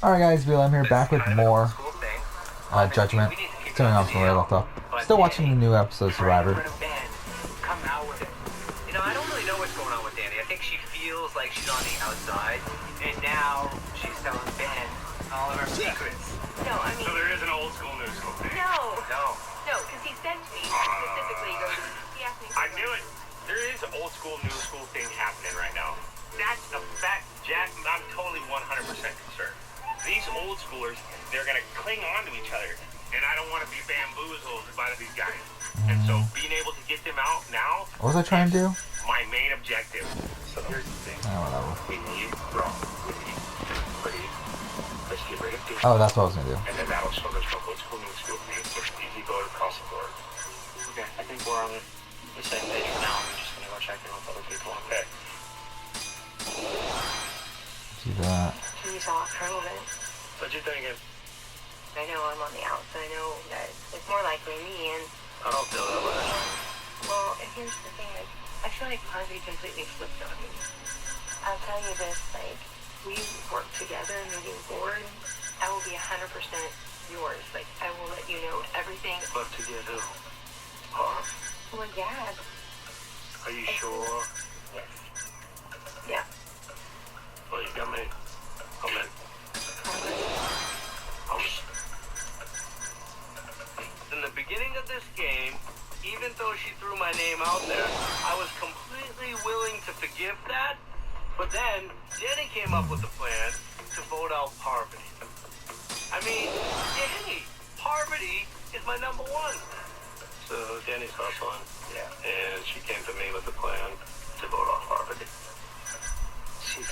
Alright guys, I'm here back with more Judgment. Continuing on from where I left off. Still watching the new episode of Survivor. You know, I don't really know what's going on with Danny. I think she feels like she's on the outside, and now she's telling Ben all of her secrets. No, I mean... So there is an old school, new school thing? No, No. because he sent me specifically, he asked me... I knew it. There is an old school, new school thing happening right now. That's a fact, Jack. I'm totally 100% concerned. These old schoolers, they're going to cling on to each other, and I don't want to be bamboozled by these guys. And so being able to get them out now... What was I trying to do? My main objective. So here's the thing. Whatever. We need raw. We need pretty. Let's get rid of this. Oh, that's what I was gonna do. And then that'll show us from old school, new school things. It's easy go across the board. Okay, I think we're on the same page for now. I'm just gonna go check in with other people. Okay. Do that. He's off for a moment. What you thinking? I know I'm on the outside. I know that it's more likely me, and... I don't feel that way. Well, here's the thing, like, I feel like Harvey completely flipped on me. I'll tell you this, like, we work together moving forward. I will be 100% yours. Like, I will let you know everything. But to get who? Huh? Well, yeah. Are you sure? Yes. Yeah. Well, you got me. I'm in. In the beginning of this game, even though she threw my name out there, I was completely willing to forgive that. But then, Danny came up with a plan to vote out Parvati. I mean, Danny, Parvati is my number one. So Danny's hustling. Yeah. And she came to me with a plan to vote off Parvati. She's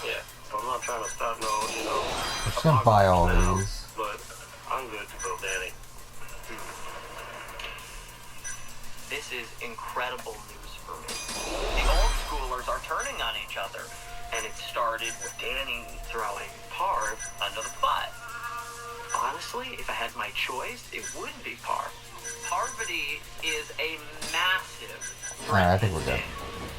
yeah. I'm not trying to stop no, you know. I'm just gonna buy all these. But I'm good to go, Danny. This is incredible news for me. The old schoolers are turning on each other, and it started with Danny throwing Parv under the butt. Honestly, if I had my choice, it would be Parv. Parvati is a massive Alright, I think we're good.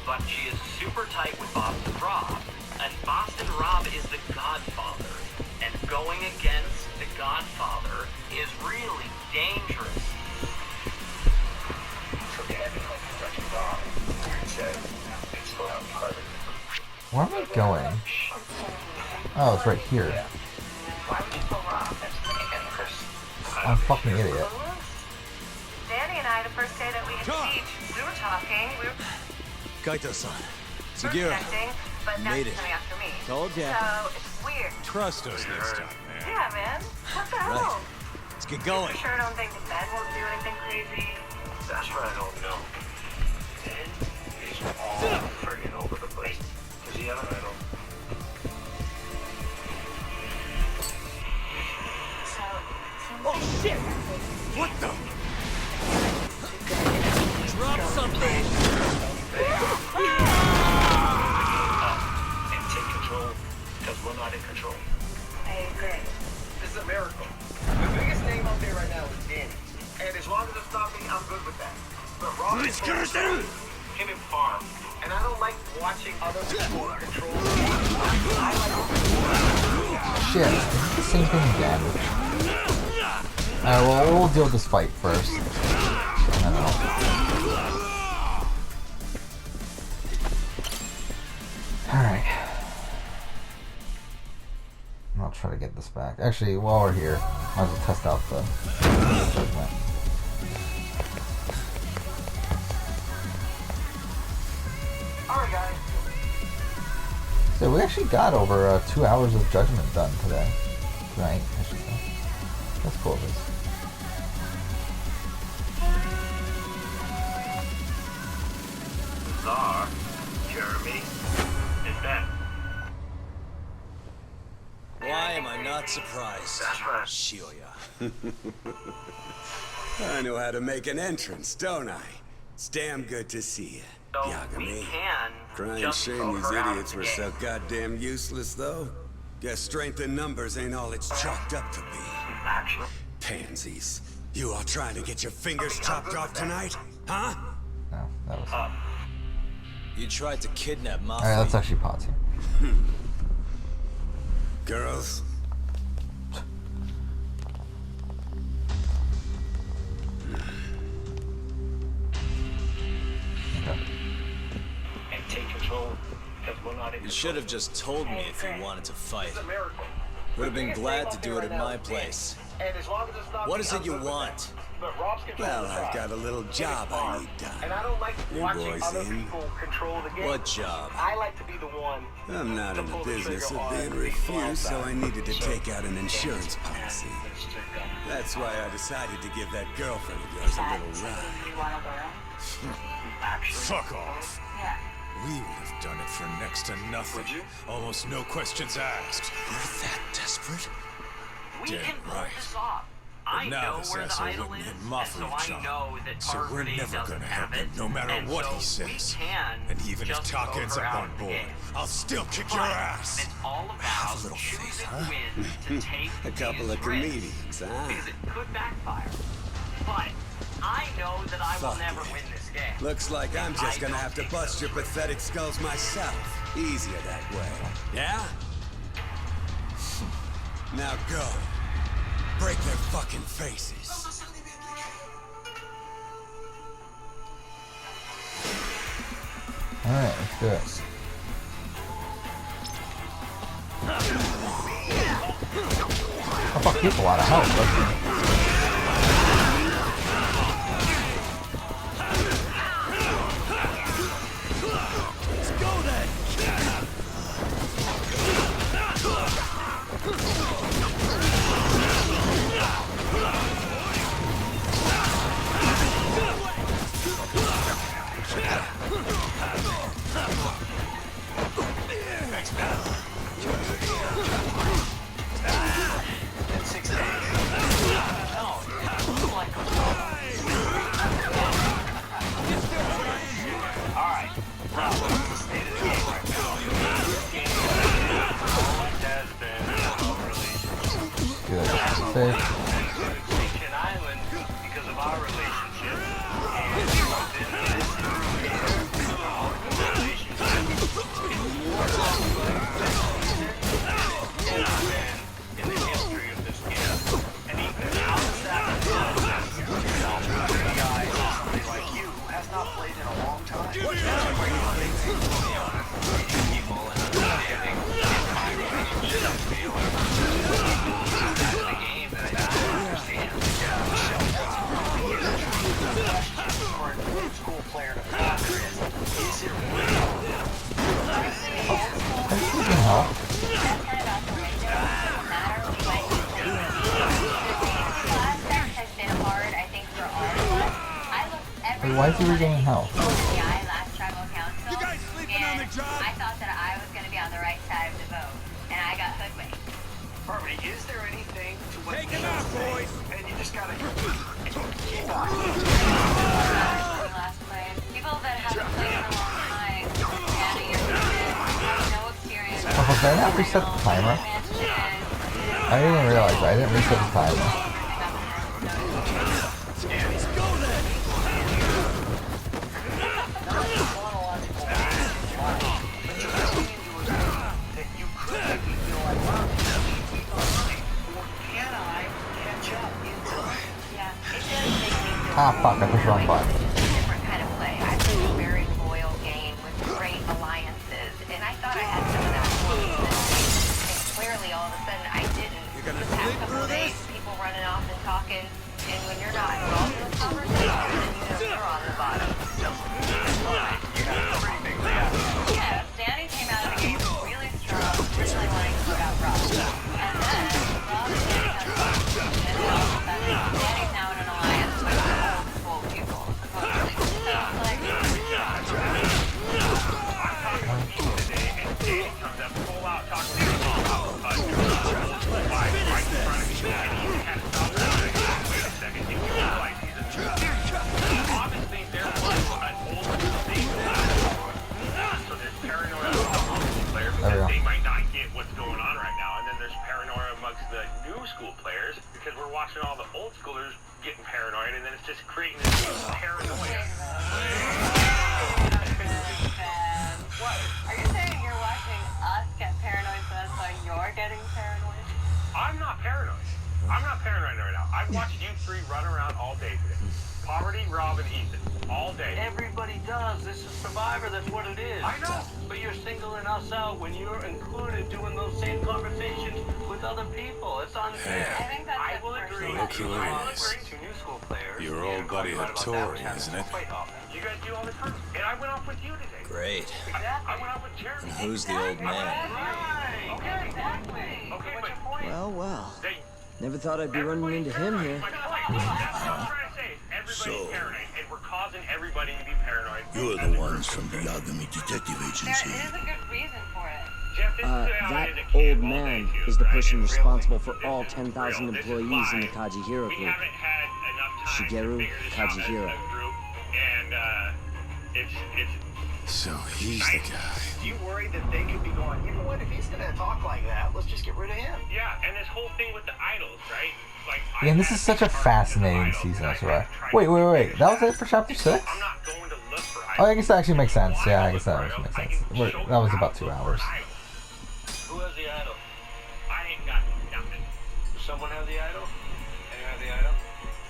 but she is super tight with Boston Rob, and Boston Rob is the Godfather, and going against the Godfather is really dangerous. Where am I going? Oh, it's right here. I'm a fucking idiot. Danny and I, the first day that we had teach, we were talking, we were Kaito-san. Sugiura. connecting, but now Made she's it. coming after me. Told ya. So, it's weird. Trust us this time, man. Yeah, man. What the hell? Right. Let's get going. For sure don't think that Ben won't do anything crazy. That's what I don't know. Dan is all friggin' over the place. Does he have an idol? So, Oh shit! What the? Drop something! And take control, because we're not in control. I agree. This is a miracle. The biggest name out there right now is Danny. And as long as it's not me, I'm good with that. But Rob is him and Farm. And I don't like watching other people control Shit, is it the same thing again? Alright, well, we'll deal with this fight first. I don't know. Alright. I'll try to get this back. Actually, while we're here, might as well test out the Judgment. Alright, guys. So we actually got over 2 hours of Judgment done today. Tonight, I should say. That's cool, this. Czar, Jeremy, and Ben. Why am I not surprised? That's right. Shioya. I know how to make an entrance, don't I? It's damn good to see you, So we Yagami. can Crying just shame throw these her out of idiots the were game. so goddamn useless, though. Guess strength in numbers ain't all it's chalked up to be. Actually, Pansies. You all trying to get your fingers chopped off tonight? Huh? No, that was... You tried to kidnap Mafia. Alright, let's actually pause here. girls? And take control, because we're not in You should have just told me if you wanted to fight. It's a miracle. Would have been glad to do it at my place. And as long as it's not What is it you want? But Rob's controlling Well, the I've trial. got a little job I need And done. I don't like Your watching boy's other in. people control the game. What job? I like to be the one. I'm not to in the pull the business trigger of on being the refused, so outside. I needed to take out an insurance policy. Let's check out. That's why I decided to give that girlfriend of yours a little ride. You want to borrow? Actually, Fuck off. Yeah. We would have done it for next to nothing. Would you? Almost no questions asked. You're that desperate? We Damn can pull right. this off. But I now know this where the asshole idol went is, and hit and Moffley, so I John. know that So we're Tarverty never doesn't gonna have help him, it, no matter and what so he says. We can And even if just Talk vote ends her up out on of the board, game. I'll still kick your But ass. It's all Have a about little choosing faith, huh? when to take A couple these of risks, comedians, huh? because it could backfire. But I know that I will Fuck never it. win this game. Looks like I'm just I gonna don't have to think bust so. your pathetic skulls myself. Easier that way. Yeah? Now go. Break their fucking faces. Alright, let's do it. Oh fuck, he has a lot of health, doesn't he? In 6 days. No, it's like Alright, now, what's the state of the game right now? This game has been a relationship. Good. Safe. Vacation Island because of our relationship. And this in the history of this game. And even outside of that, somebody like you who has not played in a long time. People and understanding my relationship feel that's the game that I don't understand. For an old school player to master is it real? Can you even help? Wait, why is he regaining health? You guys sleeping on the job? I thought that I was going to be on the right side of the vote, and I got hoodwinked. Harvey, is there anything to what Take him out, boys! And you just gotta keep on. Last play. People that haven't played in a long time, and a year have no experience. Oh, did I not reset the timer? I didn't even realize that. I didn't reset the timer. That you could make me feel like, wow, or can I catch up in time? Yeah, it does make me feel Ah, fuck, I pushed the wrong button. It's a different kind of play. I played a very loyal game with great alliances, and I thought I had some of that quality. And clearly, all of a sudden, I didn't. gonna The past sleep couple through of days, this? people running off and talking, and when you're not involved in the conversation, then you know you're on the bottom. Yeah, Danny came out of the game really strong, really wanting to put out Rob. And then Rob and Danny got and all of a sudden, Danny's now in an alliance with old school people. getting paranoid? I'm not paranoid. I'm not paranoid right now. I've watched you three run around all day today. Poverty, Rob, and Ethan. All day. Everybody does. This is Survivor. That's what it is. I know. But you're singling us out when you're included doing those same conversations with other people. It's unfair. I think that's I the will first agree. thing. Look who it I will is. agree. Two new school players. Your old buddy Hattori, isn't it? You guys do all the time. And I went off with you today. Great. I went off with Jeremy. And who's the old man? Right. Okay. Exactly. Okay, What's but your point? Well, well. they, Never thought I'd be running into him here. My point. That's what I'm trying to say. Everybody's So- paranoid, and we're causing everybody to be paranoid. You're the ones from the Yagami Detective There Agency. is a good reason for it. Jeff, this is how That it is a kid old all day man too, is the right? person It's responsible for real. all This is 10,000 real. This is employees in the live. Kajihiro We group. haven't had enough time Shigeru to figure this out as Kajihiro. a group, and it's So he's the guy. You worried that they could be going, you know what, if he's gonna talk like that, let's just get rid of him. yeah, and this whole thing with the idols, right? Like, Yeah, and this is such a fascinating season of Survivor. Wait. That was it for chapter 6? I'm not going to look for Oh, idols. I guess that actually makes sense. Yeah, I guess that actually makes sense. That was about 2 hours. Who has the idol? I ain't got nothing. Does someone have the idol? Anyone have the idol?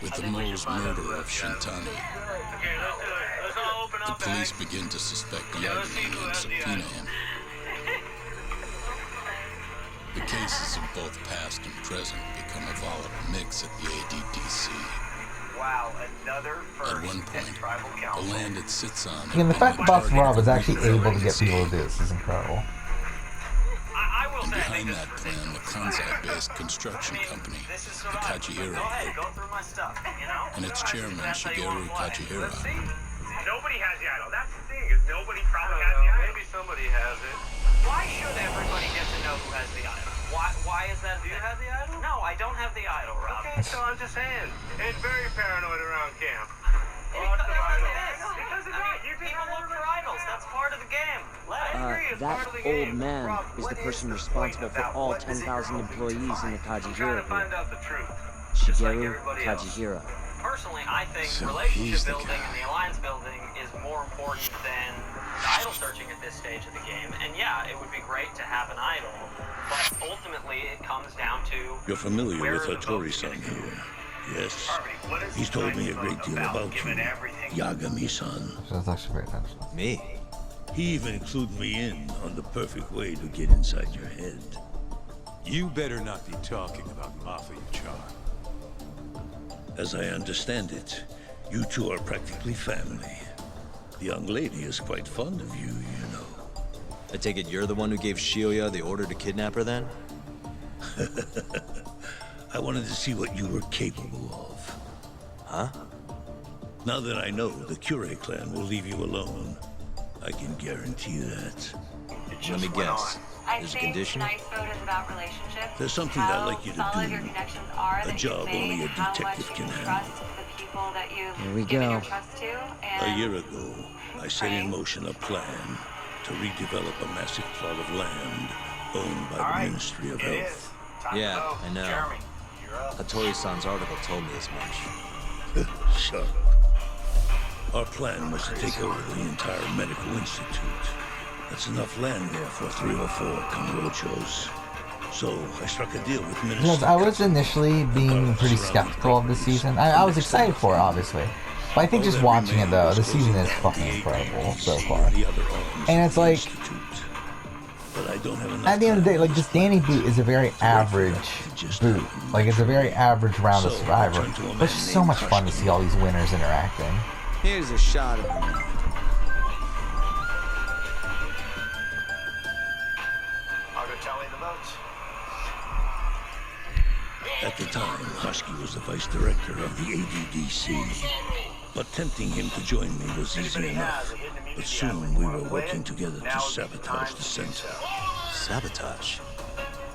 With the Mole's murder of Shintani, Okay, let's do it. Let's all open the up. police begin to suspect Yagami and subpoena him. The cases of both past and present become a volatile mix at the ADDC. Wow, another At one point, tribal the council. land it sits on. And the fact that Boss Rob was actually able to get people to do this is incredible. I will And say, I behind think that plan, the Kansai-based construction company, This is the Survivor. Kajihiro Go ahead, Group, go through my stuff, you know? and its chairman, That's how you Shigeru wanna play. Kajihiro. Let's see. nobody has the idol. That's the thing, is nobody probably has the idol. Maybe somebody has it. Why should everybody get to know who has the idol? Why is that? Do you have the idol? No, I don't have the idol, Rob. Okay, so I'm just saying. It's very paranoid around camp. Because Lots of everyone idols. is. Because of I that, mean, you just people don't look for remember idols. that. That's part of the game. Let it. It's part That of the old game. man Rob, is what the is person the responsible point for about all what is it 10,000 you're hoping to employees in the find? I'm trying Kajihiro to find group. out the truth. Just like Shigeru everybody else. Kajihiro. Personally, I think So relationship he's the building guy. and the alliance building is more important than idol searching at this stage of the game. And yeah, it would be great to have an idol, but ultimately it comes down to You're familiar where with are the votes Hattori-san gonna go? here. Yes. Harvey, what is He's this told me a tiny great vote deal about, about you, given everything? Yagami-san. So that's actually very attention. Me? He even included me in on the perfect way to get inside your head. You better not be talking about Mafia Char. As I understand it, you two are practically family. The young lady is quite fond of you, you know. I take it you're the one who gave Shioya the order to kidnap her then? I wanted to see what you were capable of. Huh? Now that I know the Kure clan will leave you alone, I can guarantee that. Let me guess. I There's a think condition? tonight's vote is about relationships. There's something I'd like you to How solid do. your connections are A that job you've made, only a how detective much can you handle. trust the people that you've Here we given go. your trust to. And A year ago, I set in motion a plan to redevelop a massive plot of land owned by the Ministry of Health. Yeah, I know. Jeremy, you're up. Hattori-san's article told me as much. Sharp. Our plan was to take over the entire medical institute. That's enough land there for 3 or 4 Kamurochos. So I struck a deal with Minister. Because I was initially being pretty skeptical of the season. I was excited for it, obviously. But I think just watching it, though, the season is fucking incredible so far. And it's like, But I don't have enough at the end of the day, time like, this Danny boot is a very average boot. Like, it's a very average round of Survivor. But it's just so much fun to see all these winners interacting. Here's a shot of him. I'll go tally the votes. At the time, Husky was the vice director of the ADDC. But tempting him to join me was easy enough. But soon we were working together to sabotage the center. Sabotage?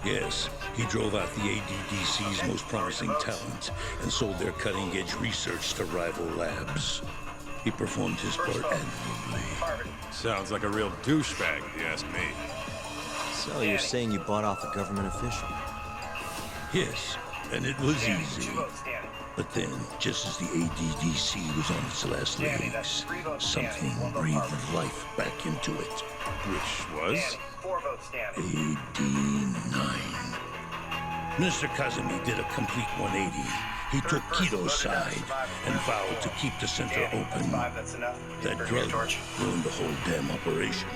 Yes, he drove out the ADDC's most promising talent and sold their cutting-edge research to rival labs. He performed his part admirably. Sounds like a real douchebag, if you ask me. So you're saying you bought off a government official? Yes, and it was easy. But then, just as the ADDC was on its last legs, something breathed life back into it. Which was? 4 votes, Stanley. AD9. Mr. Kazumi did a complete 180. He took Kido's side and vowed to keep the center open. That drug ruined the whole damn operation.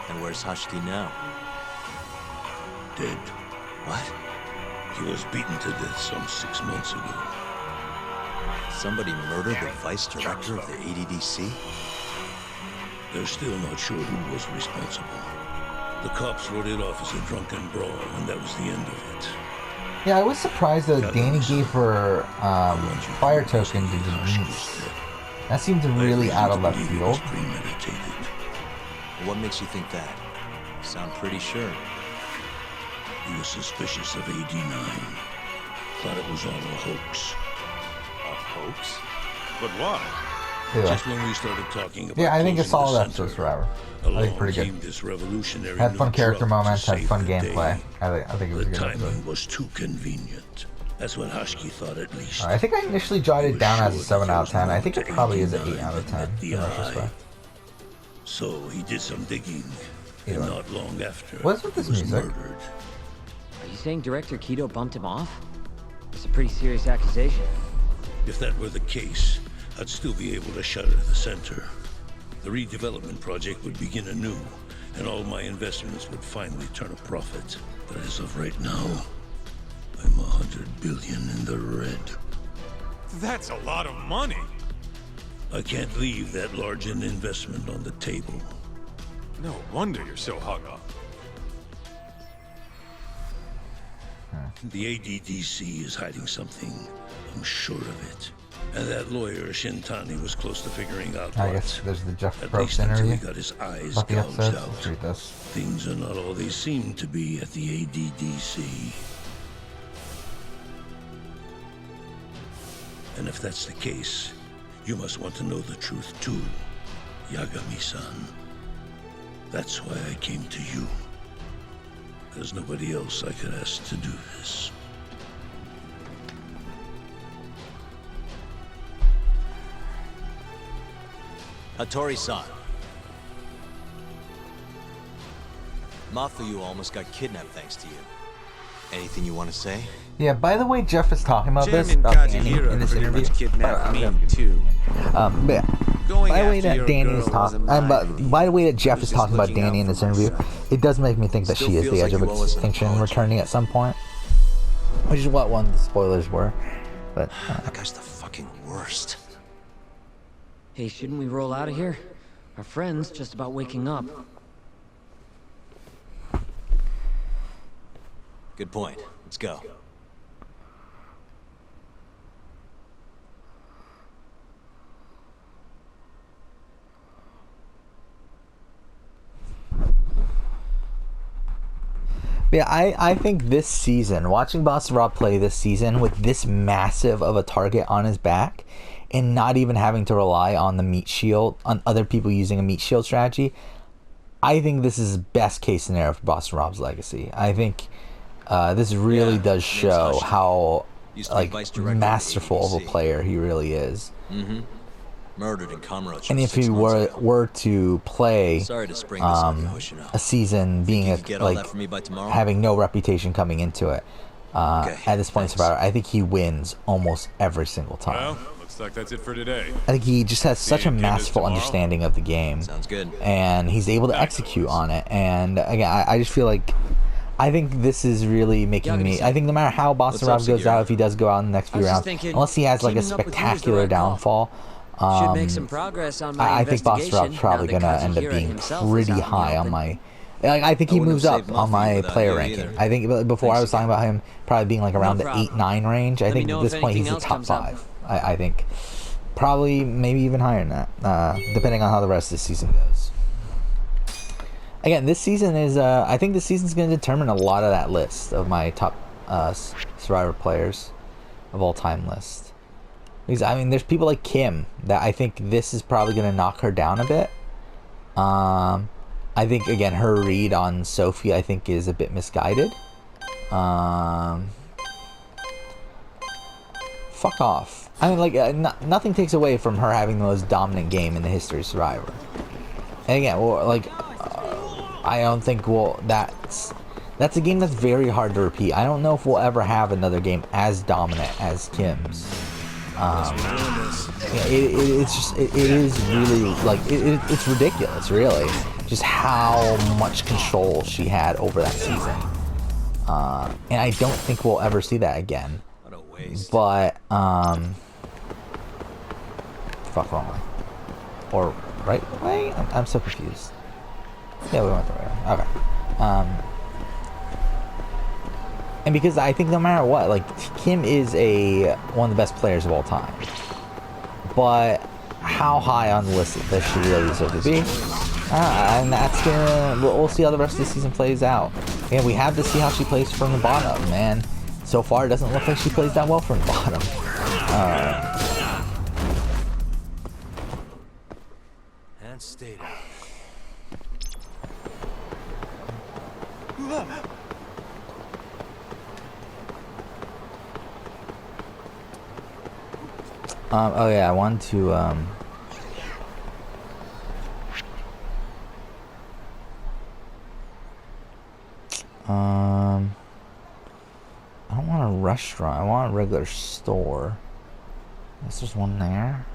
And where's Hashiki now? Dead. What? He was beaten to death some 6 months ago. Somebody murdered the vice director of the ADDC? They're still not sure who was responsible. The cops wrote it off as a drunken brawl, and that was the end of it. Yeah, I was surprised that Danny gave her fire token to Denise. That seemed really out of left field. What makes you think that? You sound pretty sure. He was suspicious of AD9. Thought it was all a hoax. A hoax? But why? Yeah. Just when we started talking about I think it's closing all the that center, forever. I think pretty came good. this revolutionary Had fun new character drug to moments, had save fun the gameplay. day. I think it was a The good timing episode. was too convenient. That's what Hashiki thought, at least. I think I initially jotted it down as a 7 out of 10. I think it probably is an 8 out of 10 in retrospect. So he did some digging, Either and way. not long after, What's with this he was music? murdered. Are you saying Director Kido bumped him off? It's a pretty serious accusation. If that were the case, I'd still be able to shutter the center. The redevelopment project would begin anew, and all my investments would finally turn a profit. But as of right now, I'm 100 billion in the red. That's a lot of money. I can't leave that large an investment on the table. No wonder you're so hung up. The ADDC is hiding something. I'm sure of it. And that lawyer, Shintani, was close to figuring out I what. guess there's the Jeff At Probst least until he interview. got his eyes About the gouged episodes. out. Let's read this. Things are not all they seem to be at the ADDC. And if that's the case, you must want to know the truth too, Yagami-san. That's why I came to you. There's nobody else I could ask to do this. Hattori-san. Mafuyu almost got kidnapped thanks to you. Anything you want to say? Yeah, by the way, Jeff is talking about this Chairman about Danny Kajihira in this pretty interview. much kidnapped me too. But yeah. Going By the way after that your Danny girl is talking, wasn't my by the way that Jeff was is just talking about looking Danny out in this for interview, myself. it does make me think that Still she is feels the like edge of you owe us an extinction apology. returning at some point, which is what one of the spoilers were. But That guy's the fucking worst. Hey, shouldn't we roll out of here? Our friend's just about waking up. Good point. Let's go. yeah, I think this season, watching Boss Rob play this season with this massive of a target on his back, and not even having to rely on the meat shield, on other people using a meat shield strategy, I think this is best case scenario for Boston Rob's legacy. I think this really does show how Used to be like vice director of masterful of a ADDC. player he really is. Mm-hmm. Murdered in Kamurocho And if 6 he months ago. were to play Sorry to spring this on you, Hoshino. a season being you a, could get all like that for me by tomorrow? having no reputation coming into it Okay, at this point in Survivor, I think he wins almost every single time. Well, looks like that's it for today. I think he just has such a Game is masterful tomorrow. understanding of the game. Sounds good. And he's able to execute on it. And again, I just feel like I think this is really making me. I think no matter how Boston Rob What's goes up, out, if he does go out in the next few I was just rounds, thinking, unless he has like a teaming up with you is the spectacular right call. downfall, Should make some progress on my I think Boston investigation Rob's probably now that gonna end up Kajihira being himself is pretty out in the high on open. my. Like, I think he wouldn't moves have up saved on Muffy my without player you ranking. either. I think before I was talking about him probably being like around the problem. 8-9 range. I Let me think know at if this point he's anything the else top comes up. 5. I think probably maybe even higher than that, depending on how the rest of the season goes. Again, this season is I think this season's going to determine a lot of that list of my top Survivor players of all time list. Because I mean, there's people like Kim that I think this is probably going to knock her down a bit. I think again her read on Sophie I think is a bit misguided. Fuck off. I mean, like nothing takes away from her having the most dominant game in the history of Survivor. And again, well, like I don't think That's a game that's very hard to repeat. I don't know if we'll ever have another game as dominant as Kim's. Yeah, it is really like it's ridiculous, really, just how much control she had over that season. And I don't think we'll ever see that again. But fuck, wrong way or right way? I'm so confused. Yeah, we went the right way. Okay. And because I think no matter what, like, Kim is one of the best players of all time. But how high on the list does she really deserve to be? And that's we'll see how the rest of the season plays out. And we have to see how she plays from the bottom, man. So far, it doesn't look like she plays that well from the bottom. And stay down. Oh yeah, I wanted to, I don't want a restaurant, I want a regular store. I guess there's one there.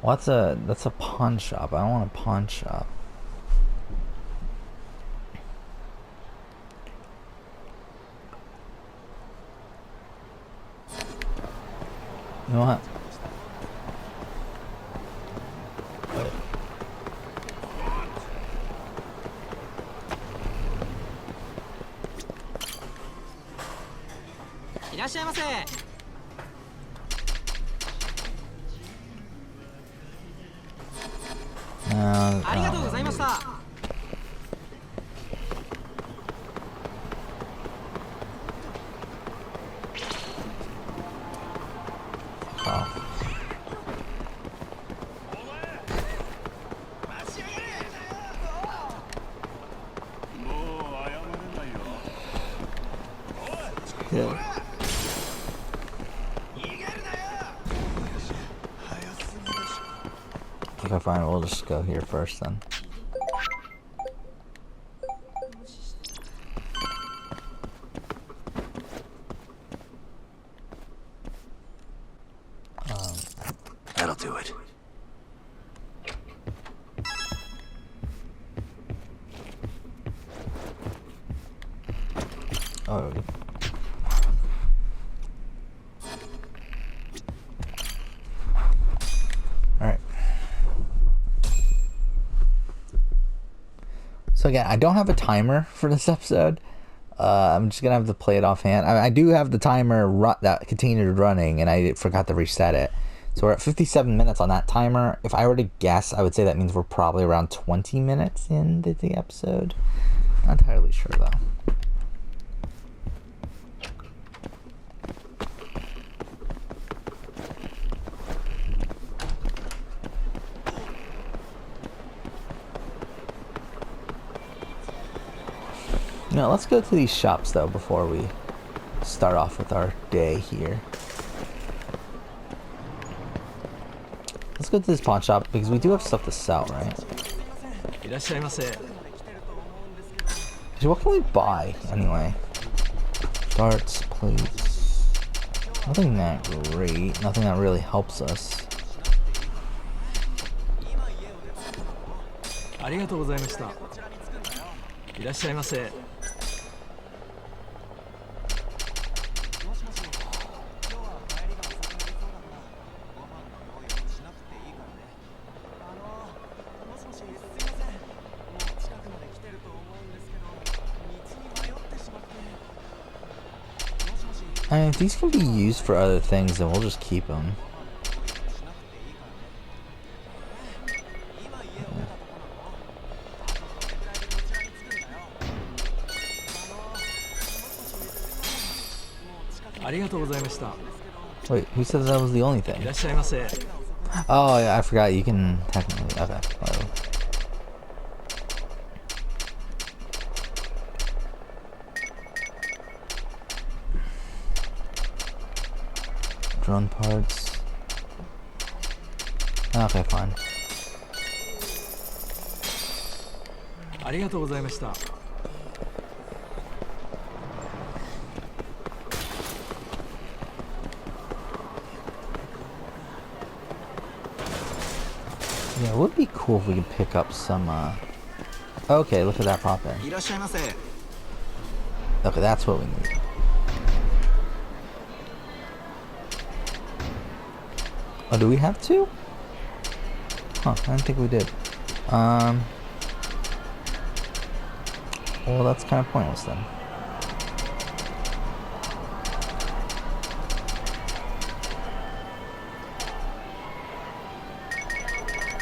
Well, that's a pawn shop. I don't want a pawn shop. You know what? Okay, fine. We'll just go here first then. That'll do it. Oh. Alright. So again, I don't have a timer for this episode. I'm just gonna have to play it offhand. I do have the timer that continued running, and I forgot to reset it. So we're at 57 minutes on that timer. If I were to guess, I would say that means we're probably around 20 minutes into the episode. Not entirely sure though. Now let's go to these shops though before we start off with our day here. Let's go to this pawn shop because we do have stuff to sell, right? So what can we buy anyway? Darts, plates. Nothing that great. Nothing that really helps us. I mean, if these can be used for other things, then we'll just keep them. Wait, who said that was the only thing? Oh, yeah, I forgot. You can technically. Okay, whatever. Drone parts. Okay, fine. It would be cool if we could pick up some, Okay, look at that pop in. Okay, that's what we need. Oh, do we have two? Huh, I didn't think we did. Well, that's kind of pointless then.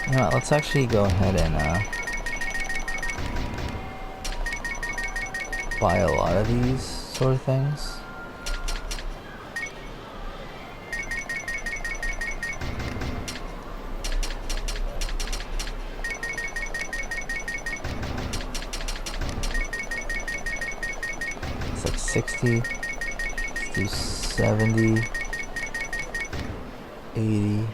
You know what, let's actually go ahead and buy a lot of these sort of things. It's like 60, let's do 70, 80,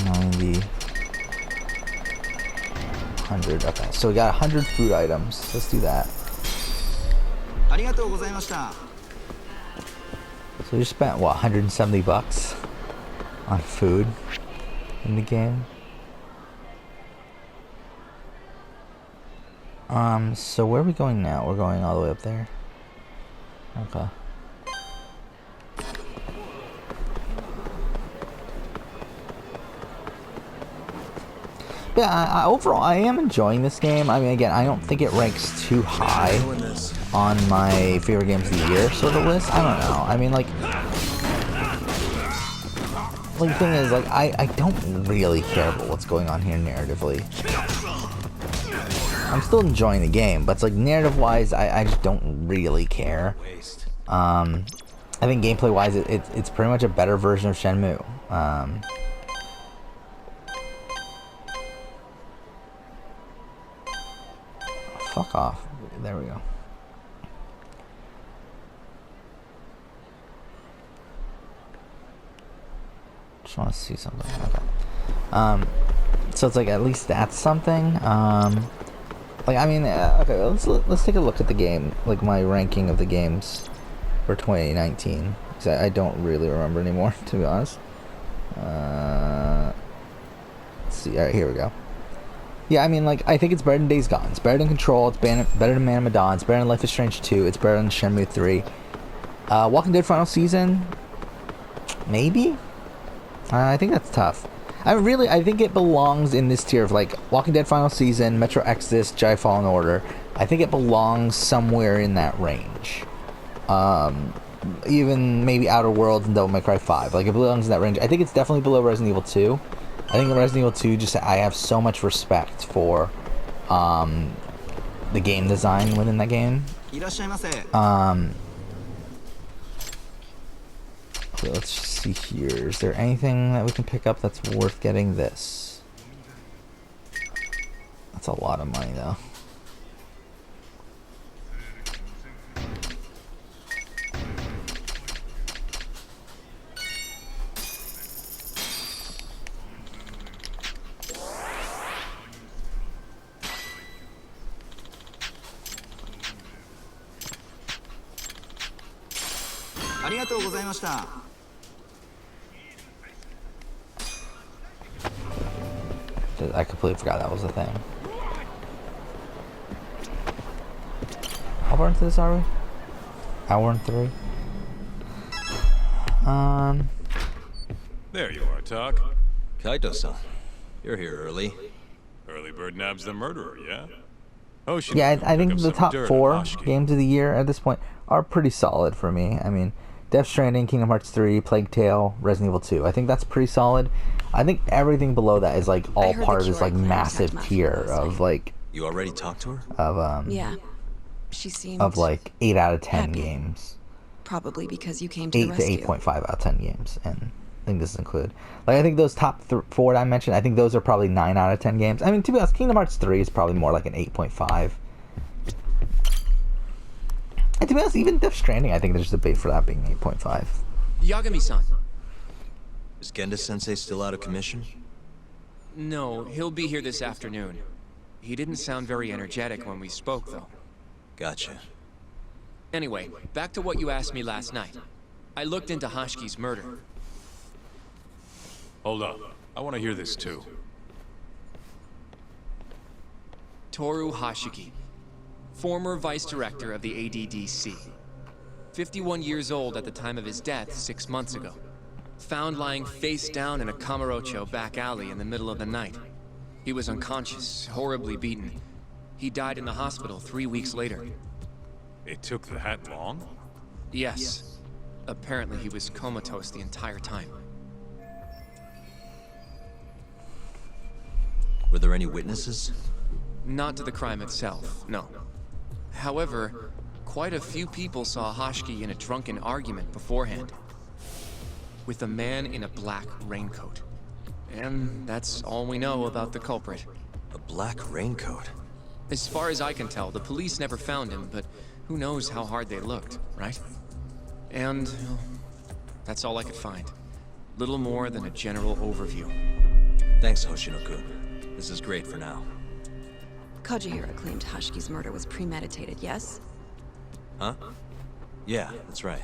90, 100. Okay, so we got 100 food items. Let's do that. So we just spent what, 170 bucks on food in the game. So where are we going now? We're going all the way up there. Okay. Yeah, overall, I am enjoying this game. I mean, again, I don't think it ranks too high on my favorite games of the year sort of list. I don't know. I mean, like the thing is, like, I don't really care about what's going on here narratively. I'm still enjoying the game, but it's like narrative-wise, I just don't really care. I think gameplay-wise, it's pretty much a better version of Shenmue. Fuck off. There we go. Just want to see something. Okay. So it's like at least that's something. Like, I mean, okay, let's take a look at the game, like my ranking of the games for 2019, because I don't really remember anymore, to be honest. Let's see. All right, here we go. Yeah, I mean, like, I think it's better than Days Gone. It's better than Control. It's better than Man of Medan. It's better than Life is Strange 2. It's better than Shenmue 3. Walking Dead Final Season, maybe. I think that's tough. I think it belongs in this tier of, like, Walking Dead Final Season, Metro Exodus, Jedi Fallen Order. I think it belongs somewhere in that range. Even maybe Outer Worlds and Devil May Cry 5. Like, it belongs in that range. I think it's definitely below Resident Evil 2. I think Resident Evil 2, just, I have so much respect for, the game design within that game. Okay, let's just see here. Is there anything that we can pick up that's worth getting this? That's a lot of money, though. I completely forgot that was a thing. How far into this are we? Hour and 3. There you are, Talk. Kaito-san, you're here early. Early bird nabs the murderer, yeah? Oh, yeah, I think the top 4 games of the year at this point are pretty solid for me. I mean, Death Stranding, Kingdom Hearts 3, Plague Tale, Resident Evil 2. I think that's pretty solid. I think everything below that is like all part of this like massive tier of like. You already talked to her? Of Yeah, she seemed of like 8 out of 10 happy. games. Probably because you came to the 8 rescue. to 8.5 out of 10 games, and I think this is included. Like, I think those top 4 that I mentioned, I think those are probably 9 out of 10 games. I mean, to be honest, Kingdom Hearts 3 is probably more like an 8.5. And to be honest, even Death Stranding, I think there's debate for that being 8.5. Yagami-san. Is Genda-sensei still out of commission? No, he'll be here this afternoon. He didn't sound very energetic when we spoke, though. Gotcha. Anyway, back to what you asked me last night. I looked into Hashki's murder. Hold up. I want to hear this too. Toru Hashiki, former vice director of the ADDC. 51 years old at the time of his death 6 months ago. Found lying face down in a Kamurocho back alley in the middle of the night. He was unconscious, horribly beaten. He died in the hospital 3 weeks later. It took that long? Yes. Apparently he was comatose the entire time. Were there any witnesses? Not to the crime itself, no. However, quite a few people saw Hashiki in a drunken argument beforehand. With a man in a black raincoat. And that's all we know about the culprit. A black raincoat? As far as I can tell, the police never found him, but who knows how hard they looked, right? And well, that's all I could find. Little more than a general overview. Thanks, Hoshino-kun. This is great for now. Kojihira claimed Hashiki's murder was premeditated, yes? Huh? Yeah, that's right.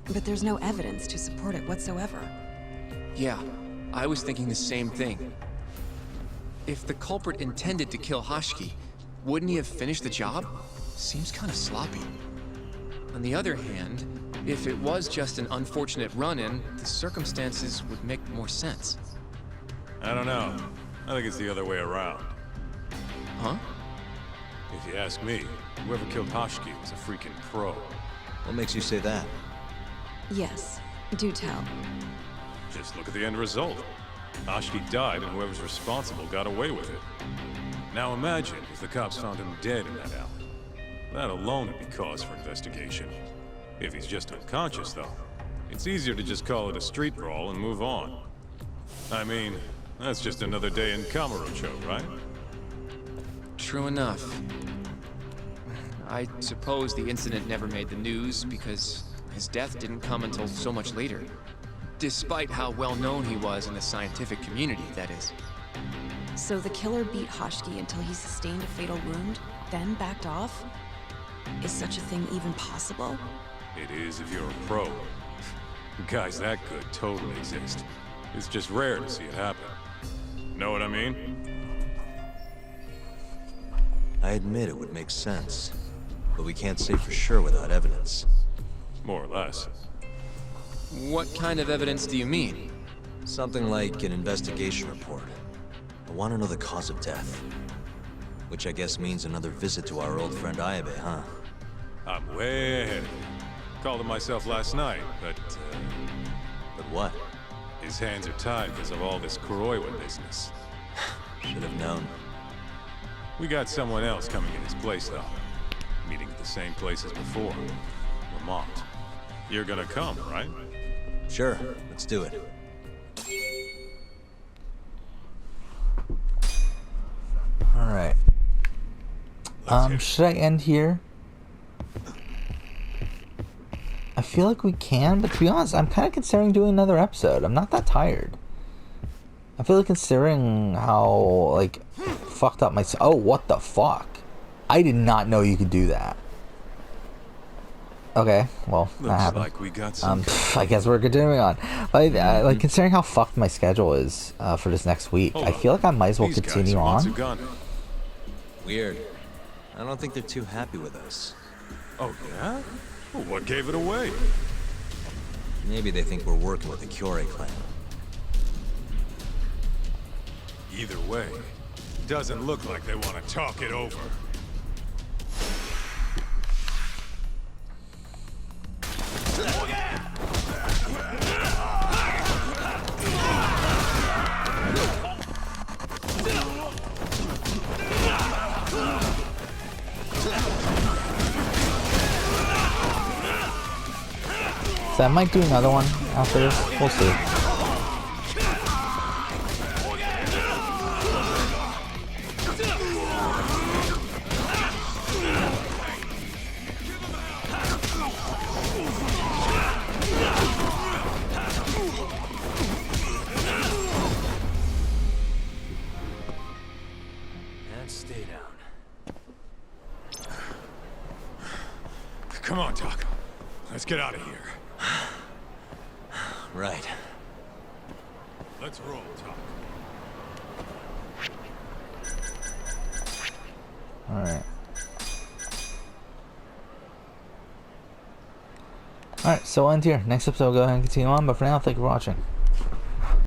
But there's no evidence to support it whatsoever. Yeah, I was thinking the same thing. If the culprit intended to kill Hashiki, wouldn't he have finished the job? Seems kind of sloppy. On the other hand, if it was just an unfortunate run-in, the circumstances would make more sense. I don't know. I think it's the other way around. Huh? If you ask me, whoever killed Hashiki was a freaking pro. What makes you say that? Yes, do tell. Just look at the end result. Hashiki died and whoever's responsible got away with it. Now imagine if the cops found him dead in that alley. That alone would be cause for investigation. If he's just unconscious, though, it's easier to just call it a street brawl and move on. I mean, that's just another day in Kamurocho, right? True enough. I suppose the incident never made the news because his death didn't come until so much later. Despite how well known he was in the scientific community, that is. So the killer beat Hashiki until he sustained a fatal wound, then backed off? Is such a thing even possible? It is if you're a pro. Guys that good totally exist. It's just rare to see it happen. Know what I mean? I admit it would make sense, but we can't say for sure without evidence. More or less. What kind of evidence do you mean? Something like an investigation report. I want to know the cause of death. Which I guess means another visit to our old friend Ayabe, huh? I'm way ahead. Called him myself last night, but what? His hands are tied because of all this Kuroiwa business. Should have known. We got someone else coming in his place, though. Meeting at the same place as before. Lamont. You're gonna come, right? Sure, let's do it. Alright. Should I end here? I feel like we can, but to be honest, I'm kind of considering doing another episode. I'm not that tired. I feel like considering how, like, fucked up my... Oh, what the fuck? I did not know you could do that. Okay, well, that happened. Like we got some I guess we're continuing on. But, like, considering how fucked my schedule is for this next week, I feel like I might as well continue on. Weird. I don't think they're too happy with us. Oh, yeah? Well, what gave it away? Maybe they think we're working with the Kyorei clan. Either way, doesn't look like they want to talk it over. So I might do another one after this. We'll see. And stay down. Come on, Taco. Let's get out of here. Right. Let's roll, Tom. Alright. Alright, so we'll end here. Next episode, we'll go ahead and continue on. But for now, thank you for watching.